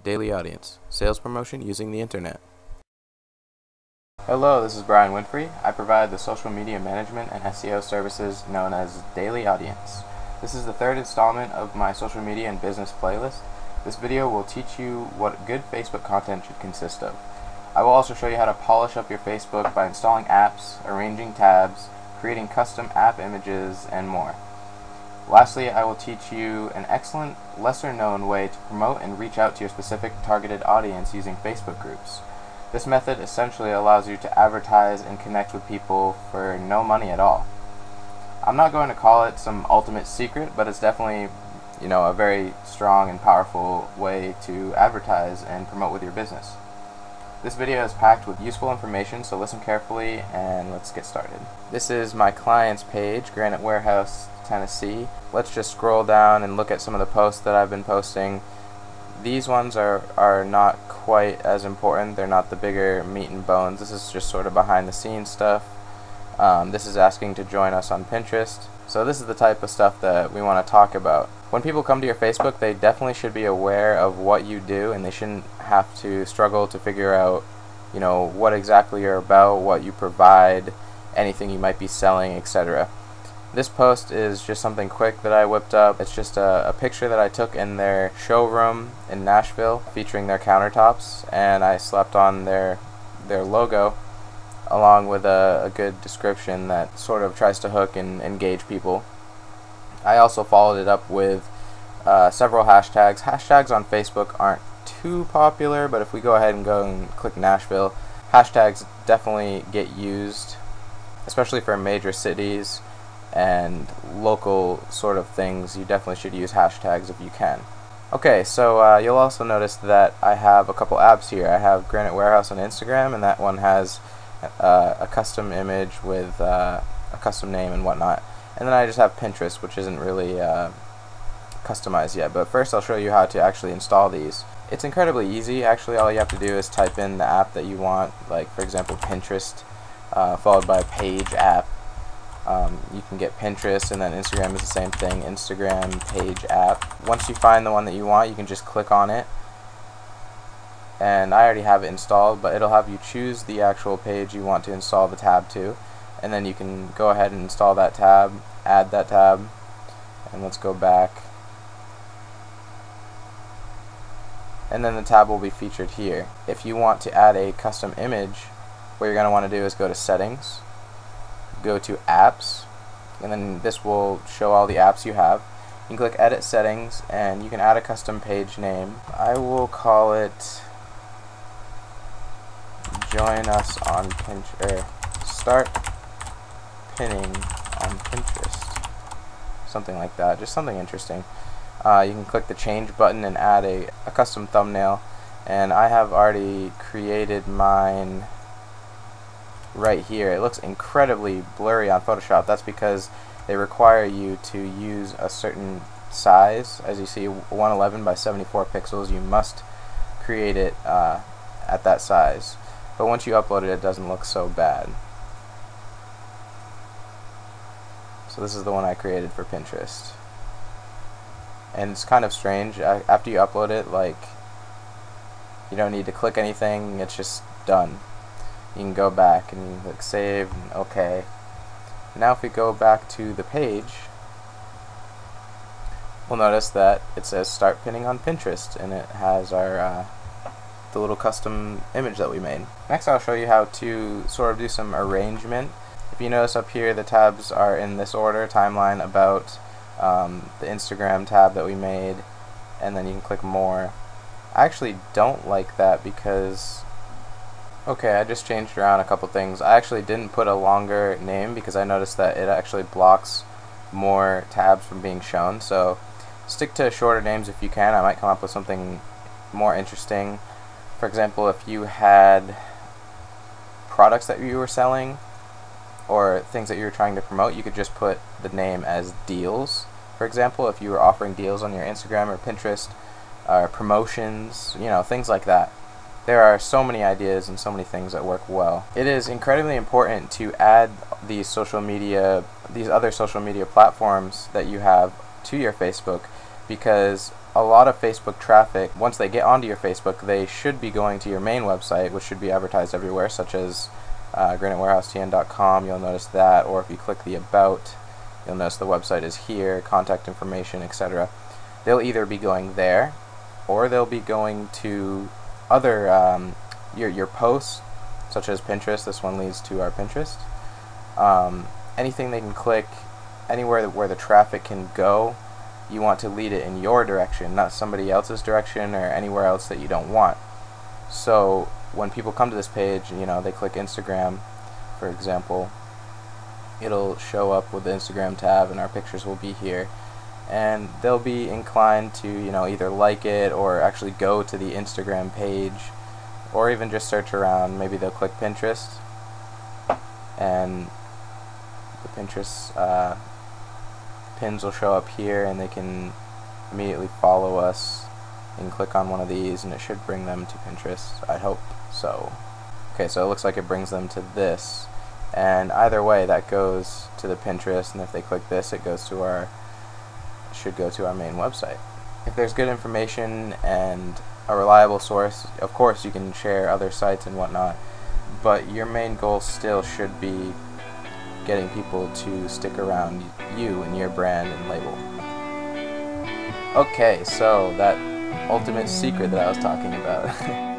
Daily Audience, sales promotion using the internet. Hello, this is Brian Winfrey. I provide the social media management and SEO services known as Daily Audience. This is the third installment of my social media and business playlist. This video will teach you what good Facebook content should consist of. I will also show you how to polish up your Facebook by installing apps, arranging tabs, creating custom app images, and more. Lastly, I will teach you an excellent, lesser-known way to promote and reach out to your specific targeted audience using Facebook groups. This method essentially allows you to advertise and connect with people for no money at all. I'm not going to call it some ultimate secret, but it's definitely, a very strong and powerful way to advertise and promote with your business. This video is packed with useful information, so listen carefully and let's get started. This is my client's page, Granite Warehouse, Tennessee. Let's just scroll down and look at some of the posts that I've been posting. These ones are not quite as important. They're not the bigger meat and bones. This is just sort of behind the scenes stuff. This is asking to join us on Pinterest. So this is the type of stuff that we want to talk about. When people come to your Facebook, they definitely should be aware of what you do, and they shouldn't have to struggle to figure out, what exactly you're about, what you provide, anything you might be selling, etc. This post is just something quick that I whipped up. It's just a picture that I took in their showroom in Nashville featuring their countertops, and I slapped on their logo along with a good description that sort of tries to hook and engage people. I also followed it up with several hashtags. Hashtags on Facebook aren't too popular, but if we go ahead and click Nashville, hashtags definitely get used, especially for major cities and local sort of things. You definitely should use hashtags if you can. Okay, so you'll also notice that I have a couple apps here. I have Granite Warehouse on Instagram, and that one has a custom image with a custom name and whatnot. And then I just have Pinterest, which isn't really customized yet. But first I'll show you how to actually install these. It's incredibly easy. Actually, all you have to do is type in the app that you want, like for example Pinterest, followed by page app. You can get Pinterest, and then Instagram is the same thing, Instagram page app. Once you find the one that you want, you can just click on it. And I already have it installed, but it'll have you choose the actual page you want to install the tab to. And then you can go ahead and install that tab, add that tab, and let's go back. And then the tab will be featured here. If you want to add a custom image, what you're going to want to do is go to Settings, go to Apps, and then this will show all the apps you have. You can click Edit Settings, and you can add a custom page name. I will call it Join Us on Pinterest, Start Pinning on Pinterest, something like that, just something interesting. You can click the change button and add a custom thumbnail, and I have already created mine right here. It looks incredibly blurry on Photoshop. That's because they require you to use a certain size. As you see, 111 by 74 pixels. You must create it at that size. But once you upload it, it doesn't look so bad. So this is the one I created for Pinterest. And it's kind of strange. After you upload it, you don't need to click anything. It's just done. You can go back and click Save and OK. Now if we go back to the page, we'll notice that it says Start Pinning on Pinterest, and it has our the little custom image that we made. Next I'll show you how to sort of do some arrangement. If you notice up here, the tabs are in this order: Timeline, About, the Instagram tab that we made, and then you can click More. I actually don't like that because I just changed around a couple things. I actually didn't put a longer name because I noticed that it actually blocks more tabs from being shown. So stick to shorter names if you can. I might come up with something more interesting. For example, if you had products that you were selling or things that you were trying to promote, you could just put the name as Deals. For example, if you were offering deals on your Instagram or Pinterest, or promotions, things like that. There are so many ideas and so many things that work well. It is incredibly important to add these other social media platforms that you have to your Facebook because a lot of Facebook traffic, once they get onto your Facebook, they should be going to your main website, which should be advertised everywhere, such as granitewarehousetn.com. You'll notice that, or if you click the About, you'll notice the website is here, contact information, etc. They'll either be going there, or they'll be going to other your posts, such as Pinterest. This one leads to our Pinterest. Anything they can click, anywhere where the traffic can go, you want to lead it in your direction, not somebody else's direction or anywhere else that you don't want. So when people come to this page, they click Instagram, for example, it'll show up with the Instagram tab and our pictures will be here, and they'll be inclined to either like it or actually go to the Instagram page, or even just search around. Maybe they'll click Pinterest, and the Pinterest pins will show up here, and they can immediately follow us and click on one of these, and it should bring them to Pinterest. I hope so. Okay, so it looks like it brings them to this, and either way that goes to the Pinterest, and if they click this, it goes to should go to our main website. If there's good information and a reliable source, of course you can share other sites and whatnot, but your main goal still should be getting people to stick around you and your brand and label. Okay, so that ultimate secret that I was talking about.